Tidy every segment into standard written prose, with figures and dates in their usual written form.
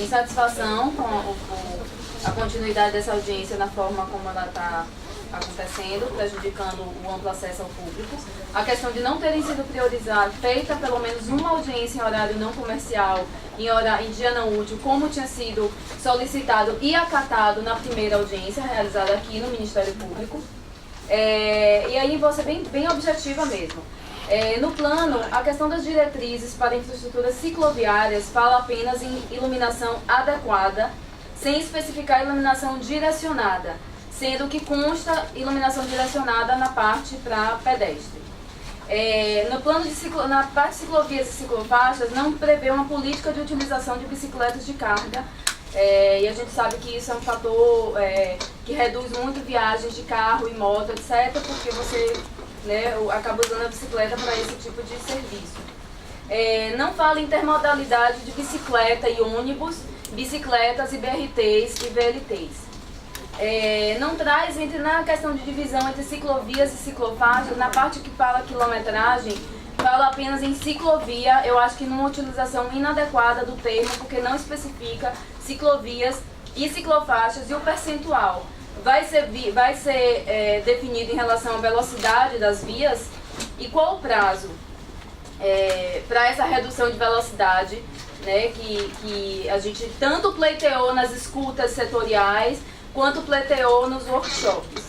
insatisfação com a continuidade dessa audiência na forma como ela está acontecendo, prejudicando o amplo acesso ao público. A questão de não terem sido priorizados, feita pelo menos uma audiência em horário não comercial, em dia não útil, como tinha sido solicitado e acatado na primeira audiência realizada aqui no Ministério Público. E aí vou ser bem objetiva mesmo. No plano, a questão das diretrizes para infraestruturas cicloviárias fala apenas em iluminação adequada, sem especificar iluminação direcionada, sendo que consta iluminação direcionada na parte para pedestre. No plano na parte de ciclovias e ciclofaixas, não prevê uma política de utilização de bicicletas de carga, e a gente sabe que isso é um fator que reduz muito viagens de carro e moto, etc., porque você acaba usando a bicicleta para esse tipo de serviço. Não fala em intermodalidade de bicicleta e ônibus, bicicletas e BRTs e VLTs. Não traz, na questão de divisão entre ciclovias e ciclofaixas, na parte que fala quilometragem, fala apenas em ciclovia, eu acho que numa utilização inadequada do termo, porque não especifica ciclovias e ciclofaixas e o percentual. Vai ser definido em relação à velocidade das vias e qual o prazo para essa redução de velocidade, que a gente tanto pleiteou nas escutas setoriais quanto pleiteou nos workshops.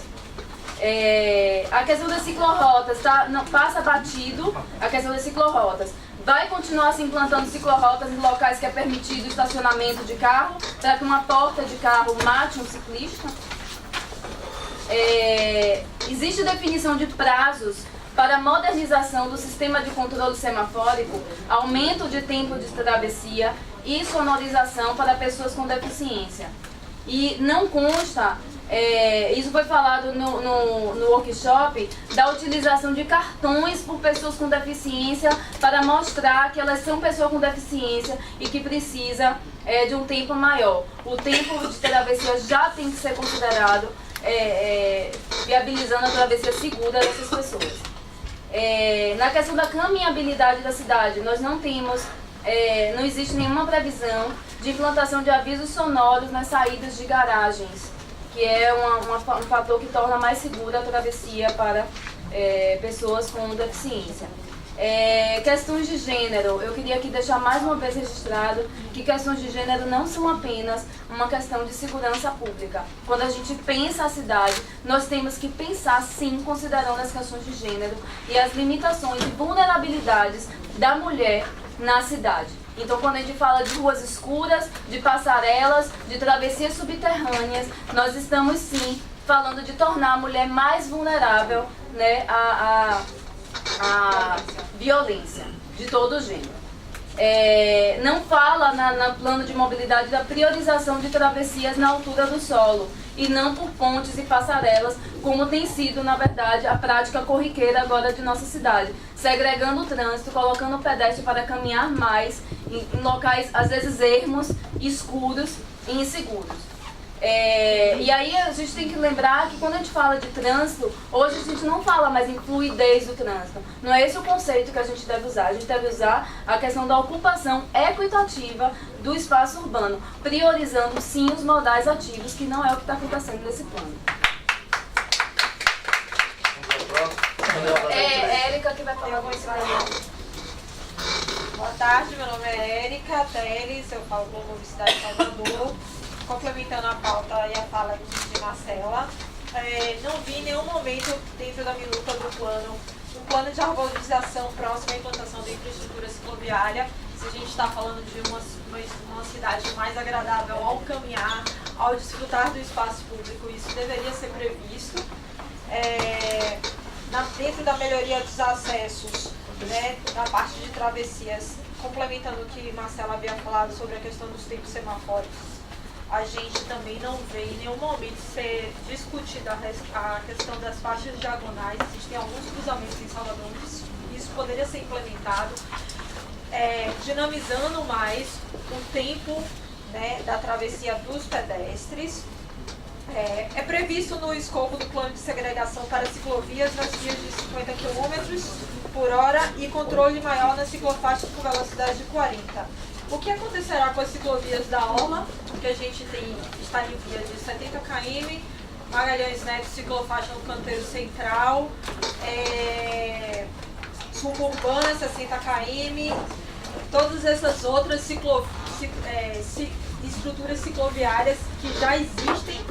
A questão das ciclorotas não passa batido, a questão das ciclorotas. Vai continuar se implantando ciclorotas em locais que é permitido estacionamento de carro, para que uma porta de carro mate um ciclista. Existe definição de prazos para modernização do sistema de controle semafórico, aumento de tempo de travessia e sonorização para pessoas com deficiência. E não consta, isso foi falado no workshop, da utilização de cartões por pessoas com deficiência para mostrar que elas são pessoas com deficiência e que precisa de um tempo maior. O tempo de travessia já tem que ser considerado, viabilizando a travessia segura dessas pessoas. Na questão da caminhabilidade da cidade, nós não temos, não existe nenhuma previsão de implantação de avisos sonoros nas saídas de garagens, que é um fator que torna mais segura a travessia para pessoas com deficiência. Questões de gênero, eu queria aqui deixar mais uma vez registrado que questões de gênero não são apenas uma questão de segurança pública. Quando a gente pensa a cidade, nós temos que pensar sim, considerando as questões de gênero e as limitações e vulnerabilidades da mulher na cidade. Então, quando a gente fala de ruas escuras, de passarelas, de travessias subterrâneas, nós estamos sim falando de tornar a mulher mais vulnerável, à violência de todo gênero. Não fala no plano de mobilidade da priorização de travessias na altura do solo e não por pontes e passarelas, como tem sido, na verdade, a prática corriqueira agora de nossa cidade, segregando o trânsito, colocando o pedestre para caminhar mais em locais, às vezes, ermos, escuros e inseguros. E aí a gente tem que lembrar que quando a gente fala de trânsito, hoje a gente não fala mais em fluidez do trânsito. Não é esse o conceito que a gente deve usar. A gente deve usar a questão da ocupação equitativa do espaço urbano, priorizando sim os modais ativos, que não é o que está acontecendo nesse plano. Érica que vai falar com esse tema. Boa tarde, meu nome é Érica Teles, eu falo pela Universidade de Salvador. Complementando a pauta e a fala de Marcela, não vi em nenhum momento dentro da minuta do plano um plano de arborização próximo à implantação da infraestrutura cicloviária. Se a gente está falando de uma cidade mais agradável ao caminhar, ao desfrutar do espaço público, isso deveria ser previsto. Dentro da melhoria dos acessos, na parte de travessias, complementando o que Marcela havia falado sobre a questão dos tempos semafóricos, a gente também não vê em nenhum momento ser discutida a questão das faixas diagonais. Existem alguns cruzamentos em Salvador, isso poderia ser implementado, dinamizando mais o tempo da travessia dos pedestres. É previsto no escopo do plano de segregação para ciclovias nas vias de 50 km por hora e controle maior nas ciclofaixas com velocidade de 40. O que acontecerá com as ciclovias da Orla, que a gente está em via de 70 km, Magalhães Neto, ciclofaixa no canteiro central, suburbana 60 km, todas essas outras estruturas cicloviárias que já existem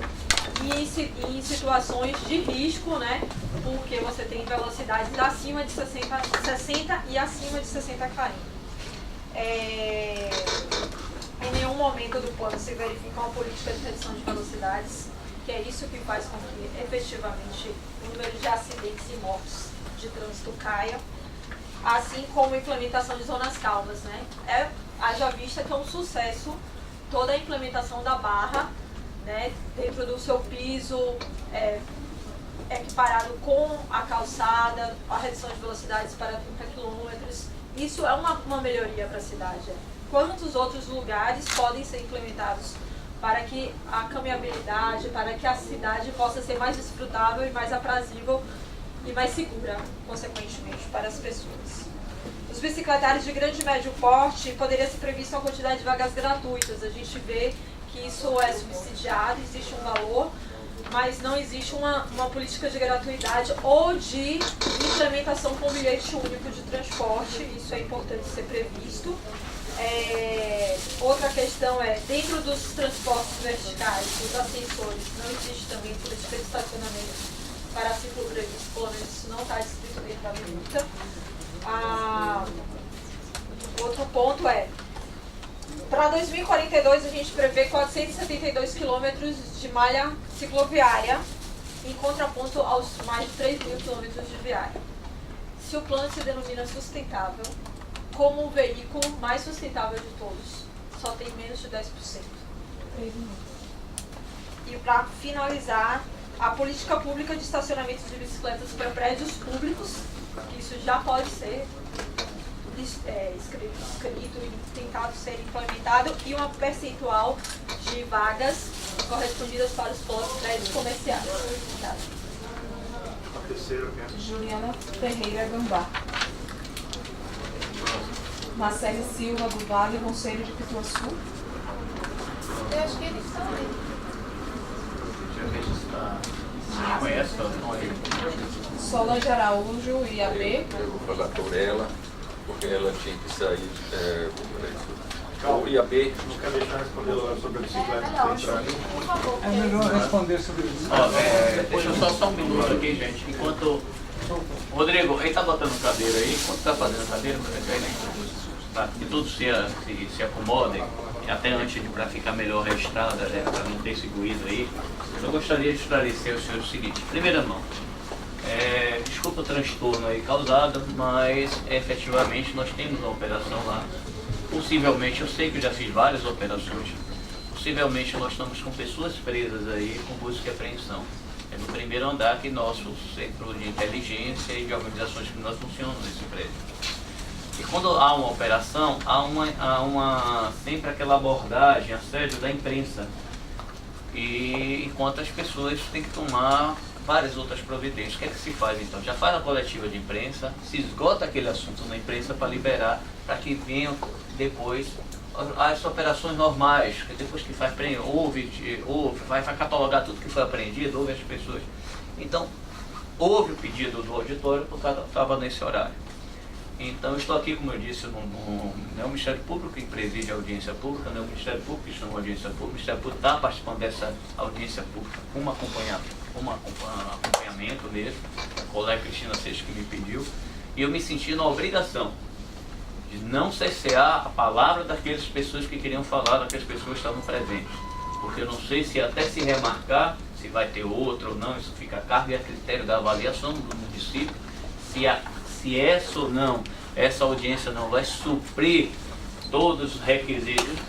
e em situações de risco, né? Porque você tem velocidades acima de 60 e acima de 60 km. Em nenhum momento do plano se verifica uma política de redução de velocidades, que é isso que faz com que efetivamente o número de acidentes e mortes de trânsito caia, assim como a implementação de zonas calmas, né? Haja vista que é um sucesso toda a implementação da barra, né, dentro do seu piso, equiparado com a calçada, a redução de velocidades para 30 km. Isso é uma melhoria para a cidade. Quantos outros lugares podem ser implementados para que a caminhabilidade, para que a cidade possa ser mais desfrutável e mais aprazível e mais segura, consequentemente, para as pessoas? Os bicicletários de grande e médio porte poderia ser prevista uma quantidade de vagas gratuitas. A gente vê que isso é subsidiado, existe um valor, mas não existe uma política de gratuidade ou de implementação com bilhete único de transporte. Isso é importante ser previsto. Outra questão dentro dos transportes verticais, dos ascensores, não existe também política de estacionamento para ciclovias, pelo menos isso não está descrito dentro da minuta. Outro ponto para 2042 a gente prevê 472 quilômetros de malha cicloviária, em contraponto aos mais de 3 mil quilômetros de viária. Se o plano se denomina sustentável, como o veículo mais sustentável de todos, só tem menos de 10%. E para finalizar, a política pública de estacionamento de bicicletas para prédios públicos, isso já pode ser escrito e tentado ser implementado, e uma percentual de vagas correspondidas para os prédios comerciais. Obrigada. A terceira, Juliana Ferreira Gambá. Marcele Silva do Vale, Conselho de Pituaçu. Eu acho que eles estão aí. Conhece? Solange Araújo, IAB. Eu vou falar por ela, porque ela tinha que sair. O IAB. não quer deixar responder sobre a bicicleta central. Por favor. É melhor responder sobre isso. Deixa eu só um minuto aqui, gente. Enquanto. Rodrigo, ele tá botando cadeira aí. Enquanto tá fazendo cadeira, você aí, tá? Que todos se acomodem. Até antes para ficar melhor registrada, para não ter esse ruído aí. Eu gostaria de esclarecer ao senhor o seguinte. Primeira mão. Desculpa o transtorno aí causado, mas efetivamente nós temos uma operação lá. Possivelmente, eu sei que eu já fiz várias operações. Possivelmente nós estamos com pessoas presas aí com busca e apreensão. É no primeiro andar que nosso centro de inteligência e de organizações criminosas funcionam nesse prédio. E quando há uma operação, há sempre aquela abordagem, assédio da imprensa. E enquanto as pessoas têm que tomar várias outras providências. O que é que se faz então? Já faz a coletiva de imprensa, se esgota aquele assunto na imprensa para liberar, para que venham depois as operações normais, que depois que faz, vai catalogar tudo que foi apreendido, ouve as pessoas. Então, houve o pedido do auditório, porque estava nesse horário. Então, estou aqui, como eu disse, não é o Ministério Público que preside a audiência pública, não é o Ministério Público que chama a audiência pública, o Ministério Público está participando dessa audiência pública com um acompanhamento mesmo, a colega Cristina Seixas que me pediu, e eu me senti na obrigação de não cessear a palavra daquelas pessoas que queriam falar, daquelas pessoas que estavam presentes, porque eu não sei se até se remarcar, se vai ter outro ou não, isso fica a cargo e a critério da avaliação do município, se essa ou não, essa audiência não vai suprir todos os requisitos.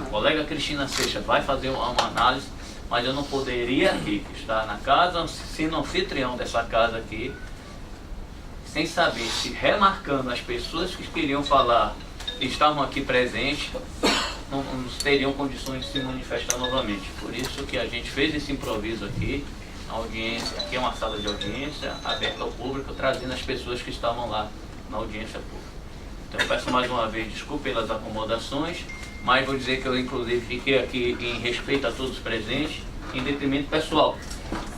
A colega Cristina Seixas vai fazer uma análise, mas eu não poderia aqui estar na casa, sendo anfitrião dessa casa aqui, sem saber se remarcando as pessoas que queriam falar, estavam aqui presentes, não teriam condições de se manifestar novamente. Por isso que a gente fez esse improviso aqui. A audiência, aqui é uma sala de audiência aberta ao público, trazendo as pessoas que estavam lá na audiência pública. Então eu peço mais uma vez desculpa pelas acomodações, mas vou dizer que eu inclusive fiquei aqui em respeito a todos os presentes, em detrimento pessoal.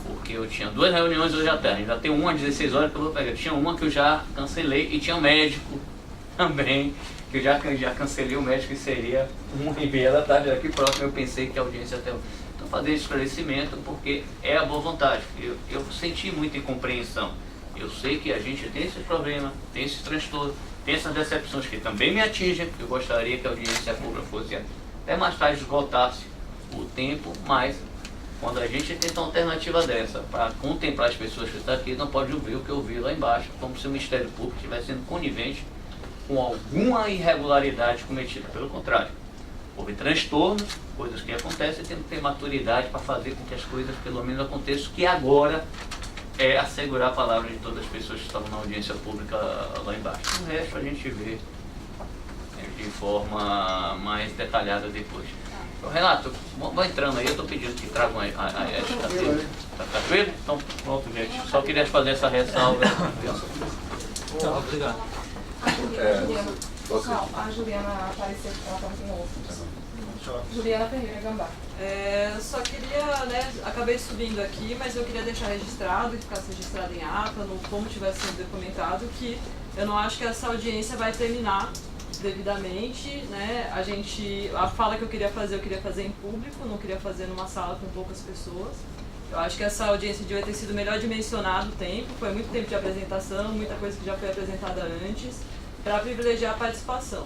Porque eu tinha 2 reuniões hoje à tarde, ainda tem uma às 16 horas que eu vou pegar. Tinha uma que eu já cancelei e tinha um médico também, que eu já cancelei o médico e seria 1h30 da tarde aqui próximo. Eu pensei que a audiência até... Então fazer esse esclarecimento porque é a boa vontade. Eu senti muita incompreensão. Eu sei que a gente tem esse problema, tem esse transtorno, tem essas decepções que também me atingem. Eu gostaria que a audiência pública fosse até mais tarde, esgotasse o tempo, mas quando a gente tenta uma alternativa dessa para contemplar as pessoas que estão aqui, não pode ouvir o que eu vi lá embaixo, como se o Ministério Público estivesse sendo conivente com alguma irregularidade cometida. Pelo contrário, houve transtornos, coisas que acontecem, e tem que ter maturidade para fazer com que as coisas pelo menos aconteçam, que agora é assegurar a palavra de todas as pessoas que estavam na audiência pública lá embaixo. O resto a gente vê de forma mais detalhada depois. Então, Renato, vou entrando aí, eu estou pedindo que tragam a esta dele. Tá tranquilo? Então, pronto, gente. Só queria fazer essa ressalva. Tá, obrigado. A Juliana apareceu, ela está aqui no outro. Juliana Ferreira Gambá. Eu só queria, né, acabei subindo aqui, mas eu queria deixar registrado, que ficasse registrado em ata, como tivesse sido documentado, que eu não acho que essa audiência vai terminar devidamente, né? A fala que eu queria fazer em público, não queria fazer numa sala com poucas pessoas. Eu acho que essa audiência devia ter sido melhor dimensionado o tempo, foi muito tempo de apresentação, muita coisa que já foi apresentada antes, para privilegiar a participação.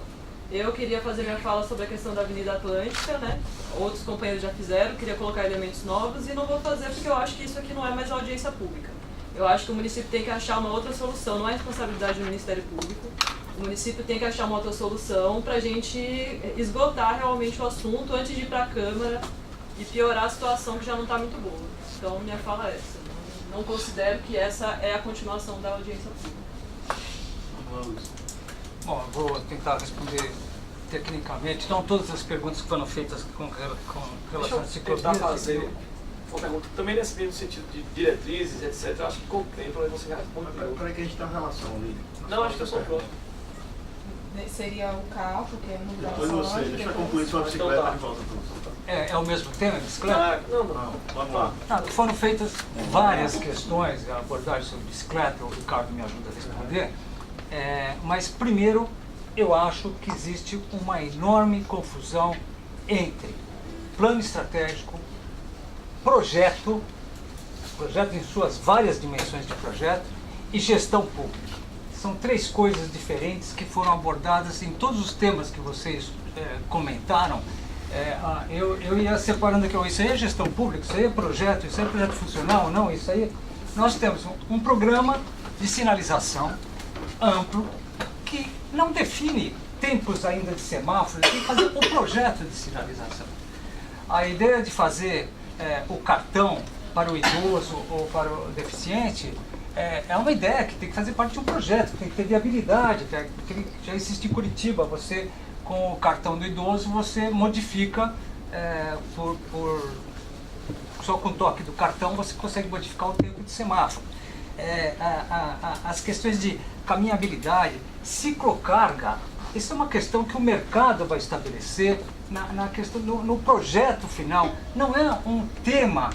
Eu queria fazer minha fala sobre a questão da Avenida Atlântica, né? Outros companheiros já fizeram, queria colocar elementos novos e não vou fazer porque eu acho que isso aqui não é mais audiência pública. Eu acho que o município tem que achar uma outra solução, não é responsabilidade do Ministério Público. O município tem que achar uma outra solução para a gente esgotar realmente o assunto antes de ir para a Câmara e piorar a situação que já não está muito boa. Então, minha fala é essa. Não considero que essa é a continuação da audiência pública. Bom, eu vou tentar responder tecnicamente. Então, todas as perguntas que foram feitas com relação a tentar fazer uma pergunta também nesse mesmo sentido de diretrizes, etc. Eu acho que contempla, você já respondeu. Peraí que a gente tem uma relação ali. Não, acho que eu sou pronto. Seria o carro, porque não dá Depois você, deixa eu concluir sua bicicleta Então tá. de volta para você. É o mesmo tema, bicicleta? Não, vamos lá. Foram feitas várias questões, a abordagem sobre bicicleta, o Ricardo me ajuda a responder. Mas primeiro, eu acho que existe uma enorme confusão entre plano estratégico, projeto em suas várias dimensões de projeto, e gestão pública. São 3 coisas diferentes que foram abordadas em todos os temas que vocês comentaram. Eu ia separando aqui, isso aí é gestão pública, isso aí é projeto funcional, não, isso aí... Nós temos um programa de sinalização amplo, que não define tempos ainda de semáforo, tem que fazer o projeto de sinalização. A ideia de fazer o cartão para o idoso ou para o deficiente é uma ideia que tem que fazer parte de um projeto, tem que ter viabilidade, já existe em Curitiba, você com o cartão do idoso você modifica só com o toque do cartão você consegue modificar o tempo de semáforo. As questões de caminhabilidade, ciclocarga, isso é uma questão que o mercado vai estabelecer na questão, no projeto final. Não é um tema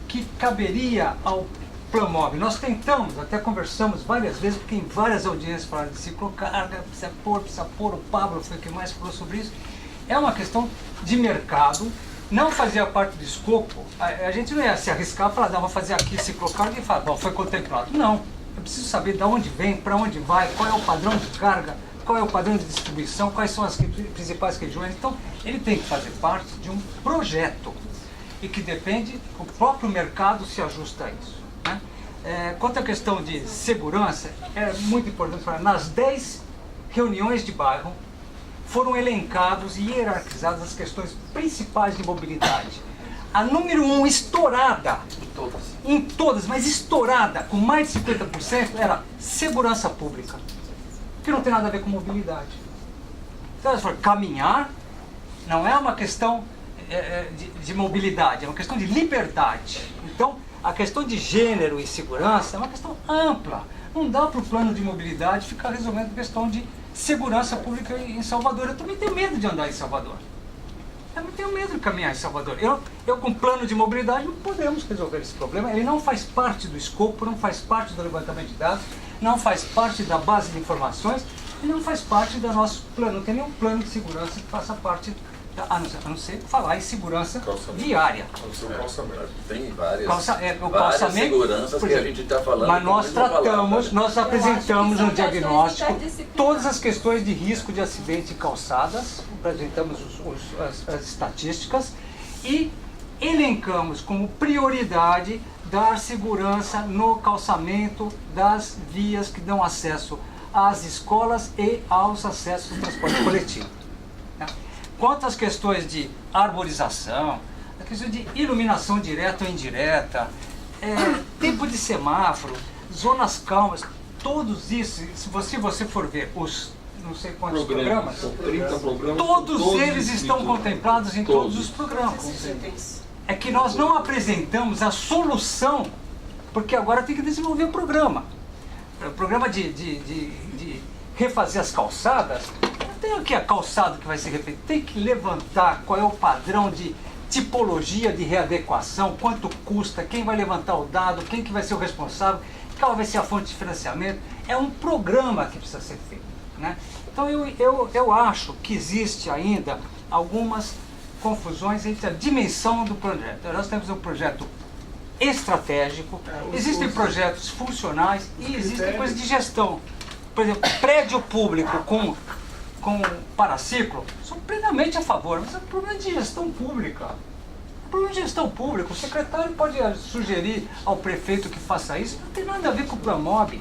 que caberia ao Planmob. Nós tentamos, até conversamos várias vezes, porque em várias audiências falaram de ciclocarga, precisa pôr, o Pablo foi quem mais falou sobre isso. É uma questão de mercado, não fazia parte do escopo. A gente não ia se arriscar a falar, não, vou fazer aqui ciclocarga e falar, bom, foi contemplado. Não, eu preciso saber de onde vem, para onde vai, qual é o padrão de carga, qual é o padrão de distribuição, quais são as principais regiões. Então, ele tem que fazer parte de um projeto e que depende, o próprio mercado se ajusta a isso. Né? Quanto à questão de segurança, é muito importante falar, nas 10 reuniões de bairro, foram elencados e hierarquizadas as questões principais de mobilidade. A número 1, estourada, em todas, mas estourada, com mais de 50%, era segurança pública, que não tem nada a ver com mobilidade. Então, elas falaram, caminhar não é uma questão de mobilidade, é uma questão de liberdade. Então, a questão de gênero e segurança é uma questão ampla. Não dá para o plano de mobilidade ficar resolvendo a questão de segurança pública em Salvador. Eu também tenho medo de andar em Salvador. Eu não tenho medo de caminhar em Salvador. Eu com plano de mobilidade, não podemos resolver esse problema. Ele não faz parte do escopo, não faz parte do levantamento de dados, não faz parte da base de informações e não faz parte do nosso plano. Não tem nenhum plano de segurança que faça parte, a não ser falar em segurança viária. O seu calçamento. Tem várias, O várias calçamento, seguranças por que a exemplo, gente está falando. mas nós tratamos, nós apresentamos são um diagnóstico, questões todas as questões de risco de acidente em calçadas, apresentamos as estatísticas e elencamos como prioridade dar segurança no calçamento das vias que dão acesso às escolas e aos acessos do transporte coletivo. Tá? Quanto às questões de arborização, a questão de iluminação direta ou indireta, tempo de semáforo, zonas calmas, todos isso, se você for ver os não sei quantos programas, 30 programas, todos eles estão contemplados em todos os programas. É que nós não apresentamos a solução, porque agora tem que desenvolver o programa. O programa de refazer as calçadas, não tem aqui a calçada que vai ser refeita, tem que levantar qual é o padrão de tipologia de readequação, quanto custa, quem vai levantar o dado, quem que vai ser o responsável, qual vai ser a fonte de financiamento. É um programa que precisa ser feito, né? Então eu acho que existe ainda algumas confusões entre a dimensão do projeto. Nós temos um projeto estratégico, existem projetos funcionais e existem coisas de gestão. Por exemplo, prédio público com paraciclo, sou plenamente a favor, mas é um problema de gestão pública. É um problema de gestão pública. O secretário pode sugerir ao prefeito que faça isso, não tem nada a ver com o Plamob,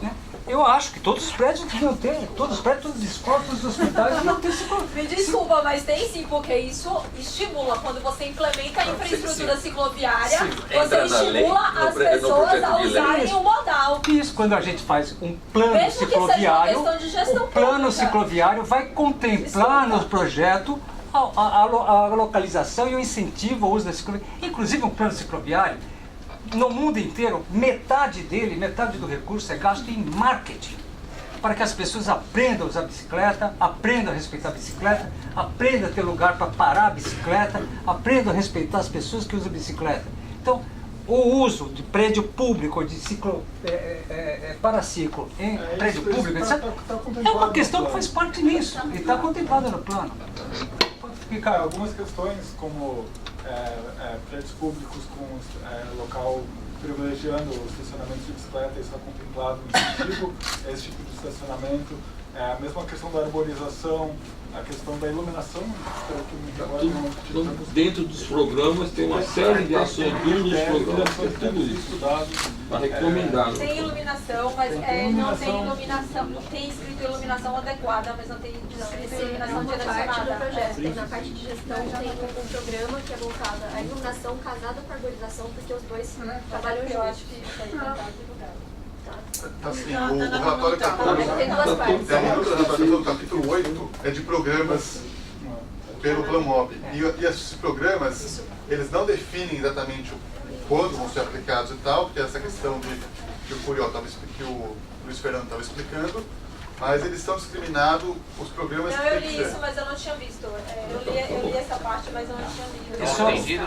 né? Eu acho que todos os prédios deviam ter, todas as escolas, todos os hospitais deviam ter ciclovia. Me desculpa, mas tem sim, porque isso estimula. Quando você implementa a infraestrutura cicloviária, você estimula as pessoas a usarem o modal. Isso, quando a gente faz um plano Mesmo cicloviário, que seja uma questão de gestão o plano pública. cicloviário vai contemplar no projeto a localização e o incentivo ao uso da ciclovia. Inclusive um plano cicloviário, no mundo inteiro, metade do recurso é gasto em marketing, para que as pessoas aprendam a usar a bicicleta, aprendam a respeitar a bicicleta, aprendam a ter lugar para parar a bicicleta, aprendam a respeitar as pessoas que usam a bicicleta. Então, o uso de prédio público, de paraciclo em prédio público, etc., é uma questão que faz parte nisso, e está contemplada no plano. Algumas questões como prédios públicos com local privilegiando o estacionamento de bicicleta, isso está contemplado no incentivo, esse tipo de estacionamento, a mesma questão da arborização, a questão da iluminação, dentro dos programas tem uma série de ações dentro dos programas, tudo isso está recomendado. Tem iluminação, mas não tem iluminação, tem escrito iluminação adequada, mas não tem iluminação parte do projeto. direcionada. Na parte de gestão tem um programa que é voltado à iluminação casada com a arborização, porque os dois trabalham Eu acho juntos. que isso aí não está divulgado. Assim, o relatório está todo. Tem duas partes. O relatório do capítulo 8 é de programas pelo Plamob. E esses programas, eles não definem exatamente quando vão ser aplicados e tal, porque essa questão que o Luiz Fernando estava explicando, mas eles estão discriminados, os programas Não, que eu tem que li ser. isso, mas eu não tinha visto. Eu li essa parte, mas eu não tinha lido. Está atendido?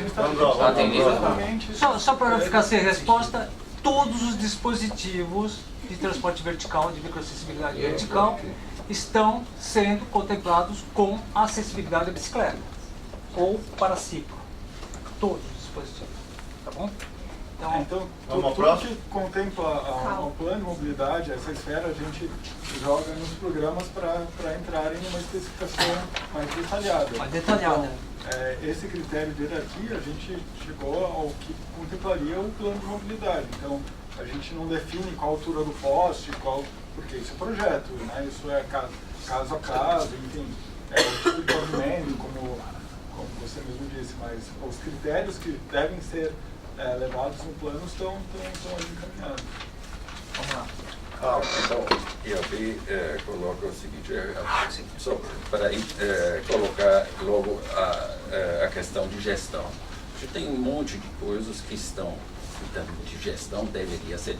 Está atendido? Só para não ficar sem resposta, todos os dispositivos de transporte vertical, de microacessibilidade vertical, estão sendo contemplados com a acessibilidade à bicicleta ou paraciclo. Todos os dispositivos. Tá bom? Então, Vamos ao tudo próximo? que contempla o plano de mobilidade, essa esfera, a gente joga nos programas para entrarem numa especificação mais detalhada. Mais detalhada. Então, esse critério de hierarquia, a gente chegou ao que contemplaria o plano de mobilidade. Então, a gente não define qual a altura do poste, porque isso é projeto, né? Isso é caso a caso, enfim, é o tipo de pavimento, como você mesmo disse, mas os critérios que devem ser levados no plano estão ali encaminhados. Vamos lá. Então, IAB coloca o seguinte, só para colocar logo a questão de gestão. A gente tem um monte de coisas que estão de gestão, deveria ser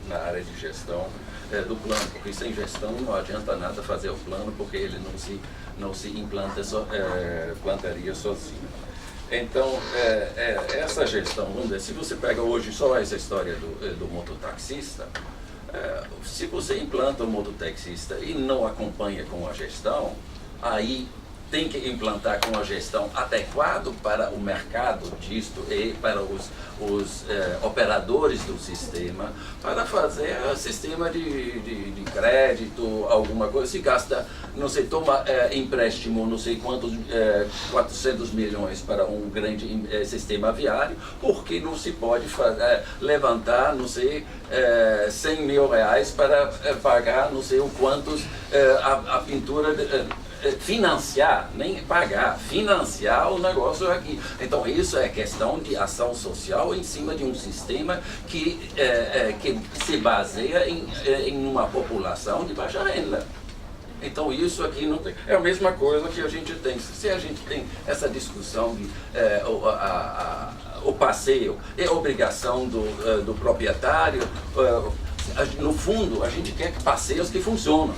na área de gestão do plano, porque sem gestão não adianta nada fazer o plano, porque ele não se plantaria sozinho. Então, essa gestão, vamos dizer, se você pega hoje só essa história do mototaxista, se você implanta o mototaxista e não acompanha com a gestão, aí tem que implantar com a gestão adequada para o mercado disto e para os operadores do sistema, para fazer o sistema de crédito, alguma coisa. Se gasta, não sei, toma empréstimo, não sei quantos, 400 milhões para um grande sistema viário, porque não se pode levantar, não sei, 100 mil reais para pagar, não sei o quantos, a pintura... financiar, nem pagar, financiar o negócio aqui. Então isso é questão de ação social em cima de um sistema que se baseia em uma população de baixa renda. Então isso aqui não tem. É a mesma coisa que a gente tem. Se a gente tem essa discussão de o passeio é obrigação do proprietário, no fundo a gente quer passeios que funcionam,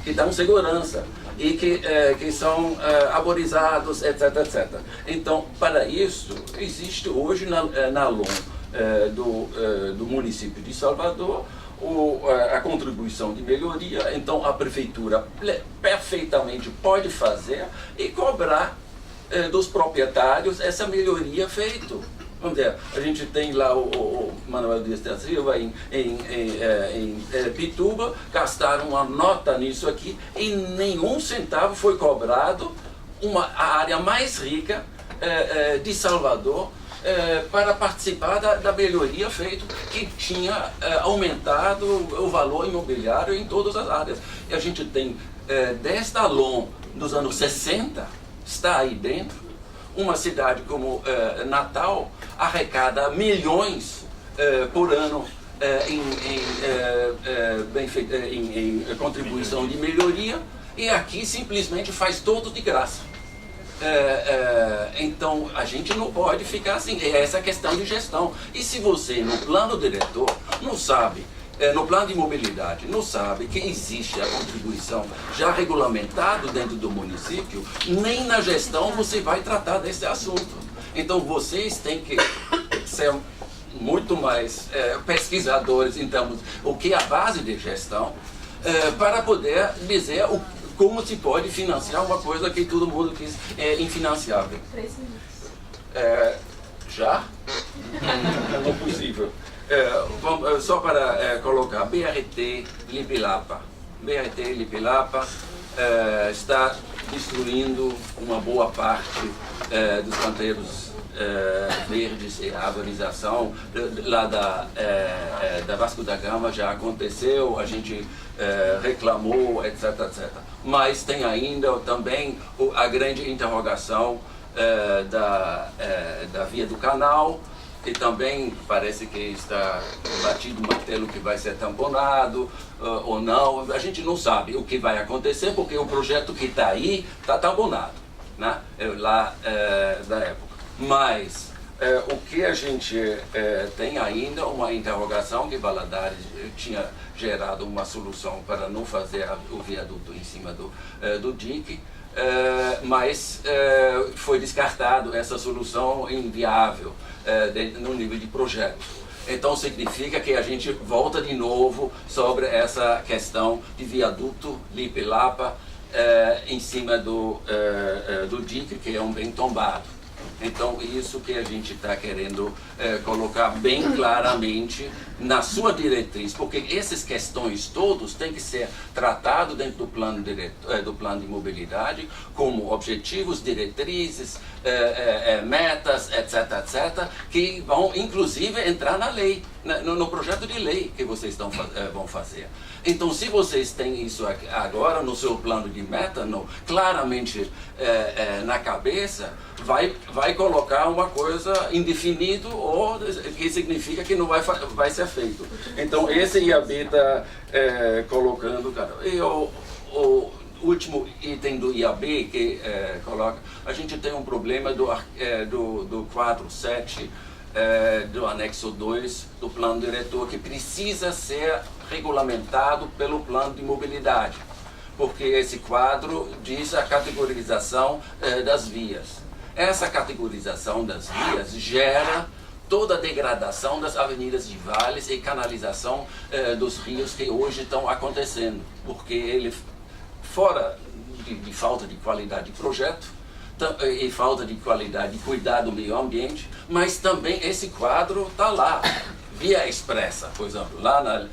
que dão segurança e que são arborizados, etc, etc. Então, para isso, existe hoje na LOM do município de Salvador a contribuição de melhoria. Então, a prefeitura perfeitamente pode fazer e cobrar dos proprietários essa melhoria feita. Vamos dizer, a gente tem lá o Manuel Dias da Silva em Pituba, gastaram uma nota nisso aqui e nenhum centavo foi cobrado, a área mais rica de Salvador, para participar da melhoria feita, que tinha aumentado o valor imobiliário em todas as áreas. E a gente tem, desde a LOM dos anos 60, está aí dentro. Uma cidade como Natal arrecada milhões por ano em contribuição de melhoria, e aqui simplesmente faz todo de graça. Então a gente não pode ficar assim, é essa questão de gestão. E se você no plano diretor não sabe, no plano de mobilidade, não sabe que existe a contribuição já regulamentado dentro do município, nem na gestão você vai tratar desse assunto. Então vocês têm que ser muito mais pesquisadores em termos o que é a base de gestão, para poder dizer como se pode financiar uma coisa que todo mundo quis infinanciável. 3 minutos. Já? Não é possível. Só para colocar, BRT Lipilapa. BRT Lipilapa está destruindo uma boa parte dos canteiros verdes e a arborização. Lá da Vasco da Gama já aconteceu, a gente reclamou, etc, etc. Mas tem ainda também a grande interrogação da via do canal, que também parece que está batido o martelo que vai ser tamponado ou não. A gente não sabe o que vai acontecer, porque o projeto que está aí está tamponado, né? Lá da época. Mas o que a gente tem ainda uma interrogação, que Valadares tinha gerado uma solução para não fazer o viaduto em cima do dique, mas foi descartado essa solução inviável no nível de projeto. Então significa que a gente volta de novo sobre essa questão de viaduto Lipilapa em cima do dique, que é um bem tombado. Então isso que a gente está querendo colocar bem claramente na sua diretriz, porque essas questões todas têm que ser tratadas dentro do plano de mobilidade como objetivos, diretrizes, metas, etc, etc, que vão inclusive entrar na lei, no projeto de lei que vocês vão fazer. Então, se vocês têm isso agora no seu plano de meta, claramente na cabeça, vai colocar uma coisa indefinido, ou que significa que não vai ser feito. Então, esse IAB está colocando, cara. E o último item do IAB que coloca, a gente tem um problema do quadro 7 do anexo 2 do plano diretor, que precisa ser regulamentado pelo plano de mobilidade, porque esse quadro diz a categorização das vias. Essa categorização das vias gera toda a degradação das avenidas de vales e canalização dos rios que hoje estão acontecendo, porque ele, fora de falta de qualidade de projeto e falta de qualidade de cuidar do meio ambiente, mas também esse quadro está lá, via expressa, por exemplo, lá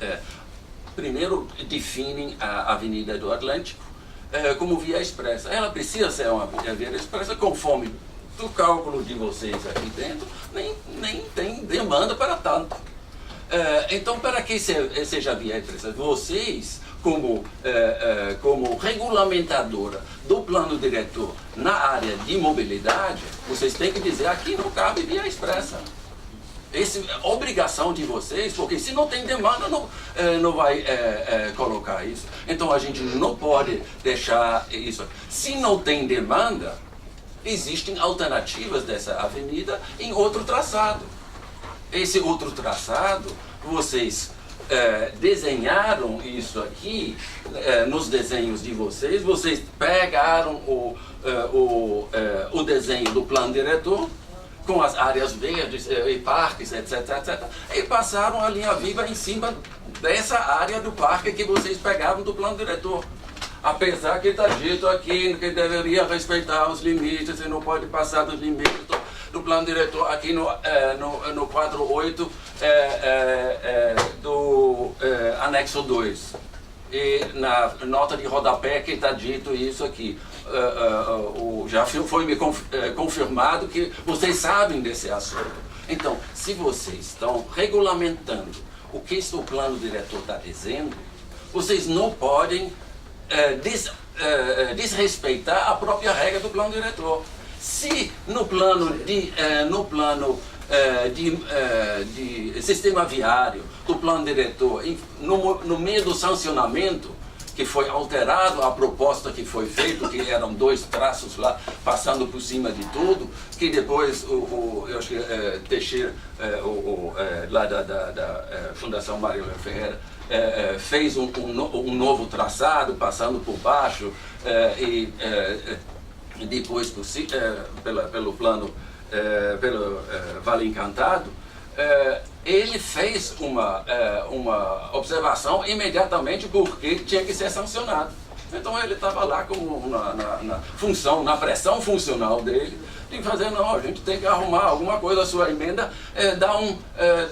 primeiro definem a Avenida do Atlântico como via expressa. Ela precisa ser uma via expressa conforme do cálculo de vocês aqui dentro, nem tem demanda para tanto. Então, para que seja via expressa, vocês, como regulamentadora do plano diretor na área de mobilidade, vocês têm que dizer, aqui não cabe via expressa. Essa é obrigação de vocês, porque se não tem demanda, não vai colocar isso. Então, a gente não pode deixar isso. Se não tem demanda, existem alternativas dessa avenida em outro traçado. Esse outro traçado, vocês desenharam isso aqui nos desenhos de vocês, vocês pegaram o desenho do plano diretor, com as áreas verdes e parques, etc, e passaram a linha viva em cima dessa área do parque que vocês pegaram do plano diretor. Apesar que está dito aqui que deveria respeitar os limites e não pode passar dos limites do plano diretor, aqui no quadro 8 do anexo 2. E na nota de rodapé que está dito isso aqui. Já foi me confirmado que vocês sabem desse assunto. Então, se vocês estão regulamentando o que o plano diretor está dizendo, vocês não podem desrespeitar a própria regra do plano diretor. Se no plano de sistema viário do plano diretor, no meio do sancionamento, que foi alterado a proposta que foi feita, que eram 2 traços lá, passando por cima de tudo, que depois eu acho que Teixeira, lá da Fundação Mário Ferreira, fez um novo traçado, passando por baixo, e depois pelo plano, pelo Vale Encantado, ele fez uma observação imediatamente porque tinha que ser sancionado. Então ele estava lá como na pressão funcional dele, de fazer, não, a gente tem que arrumar alguma coisa, a sua emenda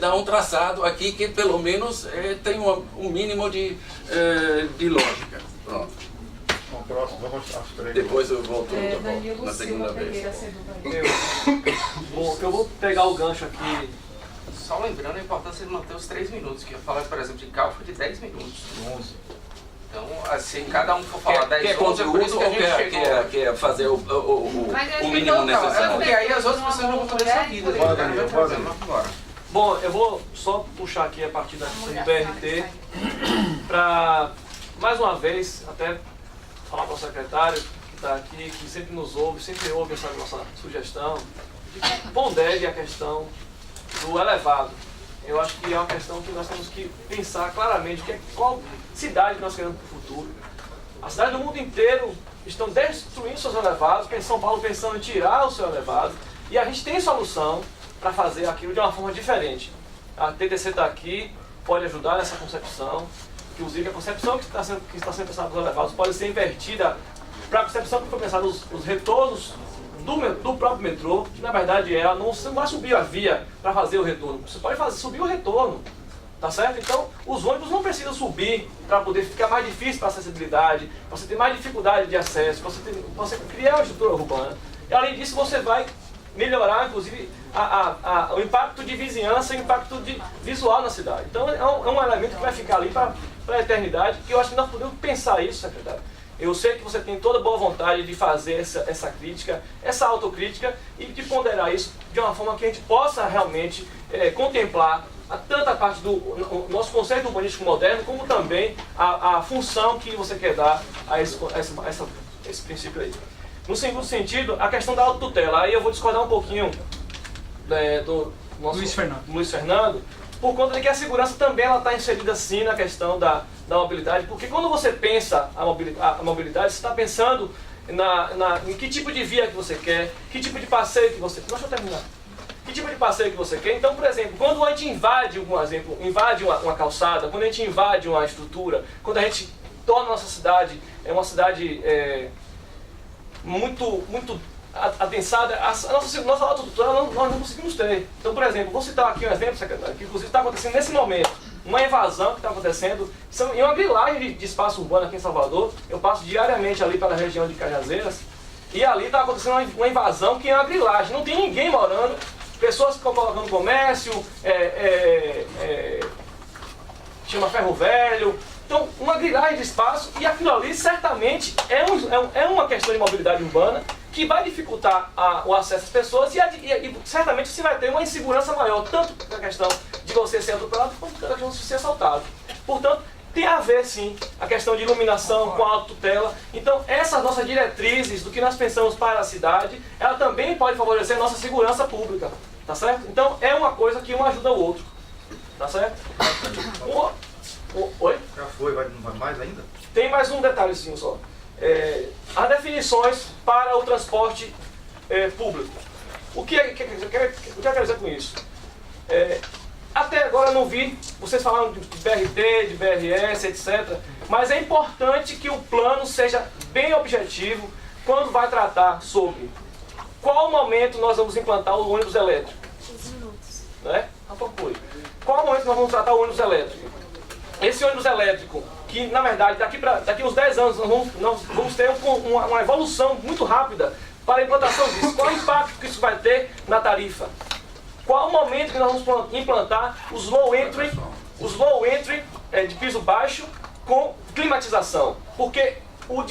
dá um traçado aqui que pelo menos tem um mínimo de lógica. Pronto. Depois eu volto na segunda vez. Bom, eu vou pegar o gancho aqui. Só lembrando a importância de manter os 3 minutos, que eu falei, por exemplo, de cálculo de 10 minutos. 11. Então, assim, cada um for falar 10 minutos, é por isso que a gente quer fazer o mínimo necessário. Porque aí as outras pessoas não vão fazer essa vida. Bom, eu vou só puxar aqui a partir da questão do BRT para, mais uma vez, até falar para o secretário que está aqui, que sempre nos ouve, sempre ouve essa nossa sugestão, de que pondere a questão do elevado. Eu acho que é uma questão que nós temos que pensar claramente qual cidade nós queremos para o futuro. As cidades do mundo inteiro estão destruindo seus elevados, São Paulo pensando em tirar o seu elevado, e a gente tem solução para fazer aquilo de uma forma diferente. A TTC está aqui, pode ajudar nessa concepção, inclusive a concepção que está sendo pensada nos elevados pode ser invertida para a concepção que foi pensada nos retornos do próprio metrô, que na verdade ela não vai subir a via para fazer o retorno, você pode subir o retorno, tá certo? Então os ônibus não precisam subir para poder ficar mais difícil para a acessibilidade, para você ter mais dificuldade de acesso, para você criar uma estrutura urbana. E além disso você vai melhorar inclusive o impacto de vizinhança e o impacto visual na cidade. Então é um elemento que vai ficar ali para a eternidade, que eu acho que nós podemos pensar isso, secretário. Eu sei que você tem toda boa vontade de fazer essa crítica, essa autocrítica e de ponderar isso de uma forma que a gente possa realmente contemplar tanto a parte do nosso conceito urbanístico moderno, como também a função que você quer dar a esse princípio aí. No segundo sentido, a questão da autotutela. Aí eu vou discordar um pouquinho nosso Luiz Fernando, por conta de que a segurança também está inserida sim na questão da mobilidade, porque quando você pensa a mobilidade, você está pensando em que tipo de via que você quer, que tipo de passeio que você quer. Deixa eu terminar. Que tipo de passeio que você quer? Então, por exemplo, quando a gente invade uma calçada, quando a gente invade uma estrutura, quando a gente torna a nossa cidade uma cidade muito adensada, a nossa autocultura nós não conseguimos ter. Então, por exemplo, vou citar aqui um exemplo, secretário, que inclusive está acontecendo nesse momento, uma invasão que está acontecendo, em uma grilagem de espaço urbano aqui em Salvador. Eu passo diariamente ali pela região de Cajazeiras, e ali está acontecendo uma invasão que é uma grilagem, não tem ninguém morando, pessoas que estão colocando comércio, chama ferro velho. Então, uma grilagem de espaço, e aquilo ali certamente é uma questão de mobilidade urbana que vai dificultar o acesso às pessoas e certamente você vai ter uma insegurança maior, tanto na questão de você ser atropelado quanto na questão de ser assaltado. Portanto, tem a ver sim a questão de iluminação com a autotutela. Então, essas nossas diretrizes do que nós pensamos para a cidade, ela também pode favorecer a nossa segurança pública, tá certo? Então, é uma coisa que um ajuda o outro, tá certo? Oi? Já foi, não vai mais ainda? Tem mais um detalhezinho só. As definições para o transporte público. O que eu quero dizer com isso? Até agora eu não vi, vocês falaram de BRT, de BRS, etc. Mas é importante que o plano seja bem objetivo quando vai tratar sobre qual momento nós vamos implantar o ônibus elétrico. 15 minutos. Né? Qual momento nós vamos tratar o ônibus elétrico? Esse ônibus elétrico, que na verdade daqui uns 10 anos nós vamos ter uma evolução muito rápida para a implantação disso. Qual o impacto que isso vai ter na tarifa? Qual o momento que nós vamos implantar os low entry de piso baixo com climatização? Porque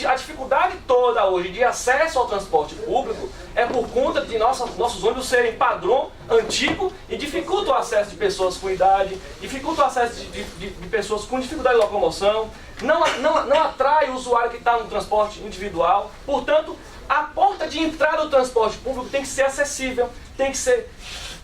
a dificuldade toda hoje de acesso ao transporte público é por conta de nossos ônibus serem padrão antigo e dificulta o acesso de pessoas com idade, dificulta o acesso de pessoas com dificuldade de locomoção, não atrai o usuário que está no transporte individual. Portanto, a porta de entrada do transporte público tem que ser acessível, tem que ser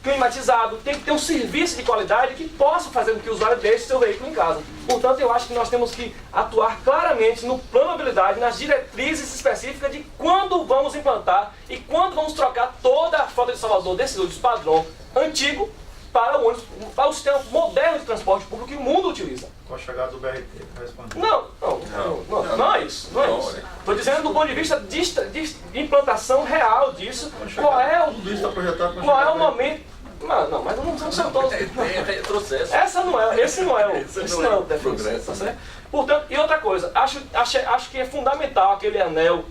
climatizado, tem que ter um serviço de qualidade que possa fazer com que o usuário deixe seu veículo em casa. Portanto, eu acho que nós temos que atuar claramente no plano de mobilidade, nas diretrizes específicas de quando vamos implantar e quando vamos trocar toda a frota de Salvador desse ônibus padrão antigo para o sistema moderno de transporte público que o mundo utiliza. Com a chegada do BRT, respondendo. Não é isso. Estou dizendo do ponto de vista de implantação real disso. Qual é o momento? Não, mas não são todos. Retrocesso. Esse não é o progresso, certo? Portanto, e outra coisa, acho que é fundamental aquele anel,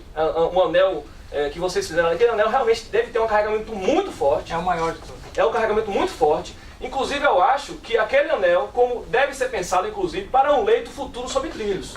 um anel que vocês fizeram, aquele anel realmente deve ter um carregamento muito forte. É o maior de todos. É um carregamento muito forte. Inclusive, eu acho que aquele anel deve ser pensado, inclusive, para um leito futuro sobre trilhos.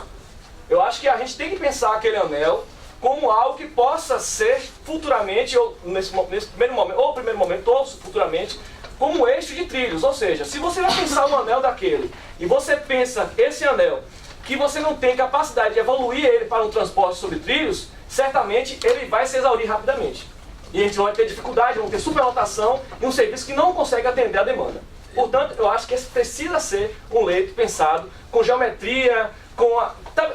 Eu acho que a gente tem que pensar aquele anel como algo que possa ser futuramente, ou nesse primeiro momento, ou futuramente, como eixo de trilhos. Ou seja, se você vai pensar um anel daquele, e você pensa esse anel, que você não tem capacidade de evoluir ele para um transporte sobre trilhos, certamente ele vai se exaurir rapidamente. E a gente vai ter dificuldade, vamos ter superlotação e um serviço que não consegue atender a demanda. Portanto, eu acho que esse precisa ser um leito pensado com geometria,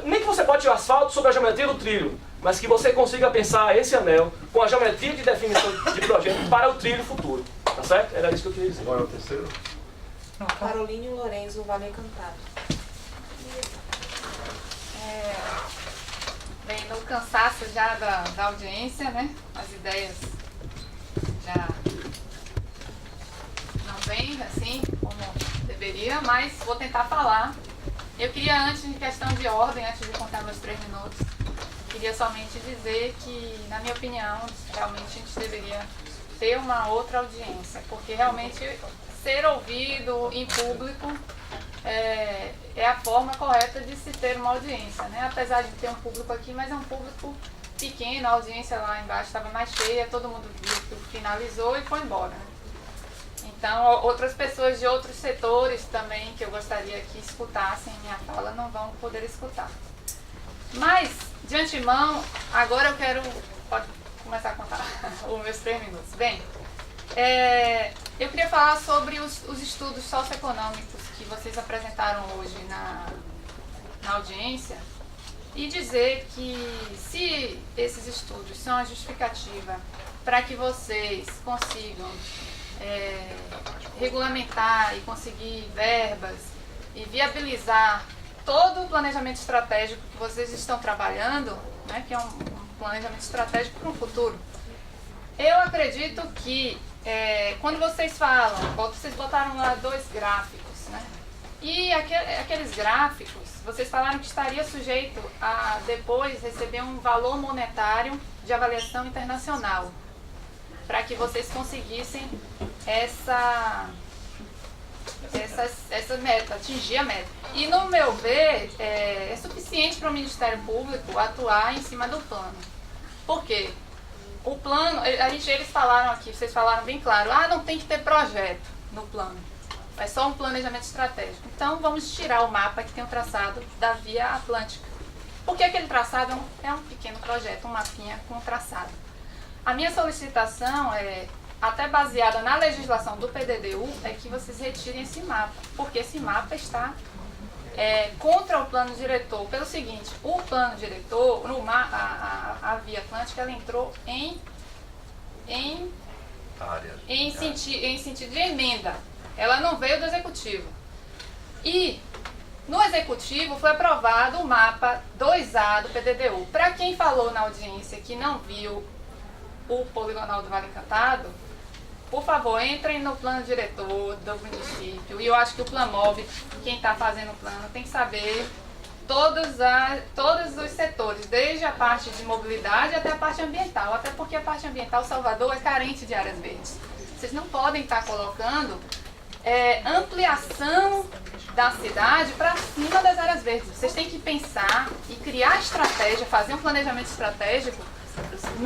nem que você bote o asfalto sobre a geometria do trilho, mas que você consiga pensar esse anel com a geometria de definição de projeto para o trilho futuro. Tá certo? Era isso que eu queria dizer. Agora é o terceiro. Caroline Lorenzo, Vale Encantado. Bem, no cansaço já da audiência, né? As ideias já não vêm assim como deveria, mas vou tentar falar. Eu queria, antes de questão de ordem, antes de contar meus 3 minutos, queria somente dizer que, na minha opinião, realmente a gente deveria ter uma outra audiência, porque realmente ser ouvido em público é a forma correta de se ter uma audiência, né? Apesar de ter um público aqui, mas é um público pequeno, a audiência lá embaixo estava mais cheia, todo mundo viu que finalizou e foi embora, né? Então, outras pessoas de outros setores também, que eu gostaria que escutassem minha fala, não vão poder escutar. Mas, de antemão, agora eu quero... Pode começar a contar os meus 3 minutos. Bem, Eu queria falar sobre os estudos socioeconômicos que vocês apresentaram hoje na audiência e dizer que se esses estudos são a justificativa para que vocês consigam regulamentar e conseguir verbas e viabilizar todo o planejamento estratégico que vocês estão trabalhando, né, que é um planejamento estratégico para o futuro, eu acredito que quando vocês falam, vocês botaram lá 2 gráficos, né, e aqueles gráficos, vocês falaram que estaria sujeito a depois receber um valor monetário de avaliação internacional, para que vocês conseguissem essa meta, atingir a meta. E no meu ver, é suficiente para o Ministério Público atuar em cima do plano. Por quê? O plano, eles falaram aqui, vocês falaram bem claro, não tem que ter projeto no plano. É só um planejamento estratégico. Então vamos tirar o mapa que tem o traçado da Via Atlântica. Porque aquele traçado é um pequeno projeto, um mapinha com traçado. A minha solicitação até baseada na legislação do PDDU, é que vocês retirem esse mapa, porque esse mapa está contra o plano diretor. Pelo seguinte, o plano diretor, a Via Atlântica, ela entrou em sentido de emenda. Ela não veio do Executivo. E no Executivo foi aprovado o mapa 2A do PDDU. Para quem falou na audiência que não viu o poligonal do Vale Encantado, por favor, entrem no plano diretor do município. E eu acho que o Planmob, quem está fazendo o plano, tem que saber todos os setores, desde a parte de mobilidade até a parte ambiental. Até porque a parte ambiental, Salvador, é carente de áreas verdes. Vocês não podem estar colocando ampliação da cidade para cima das áreas verdes. Vocês têm que pensar e criar estratégia, fazer um planejamento estratégico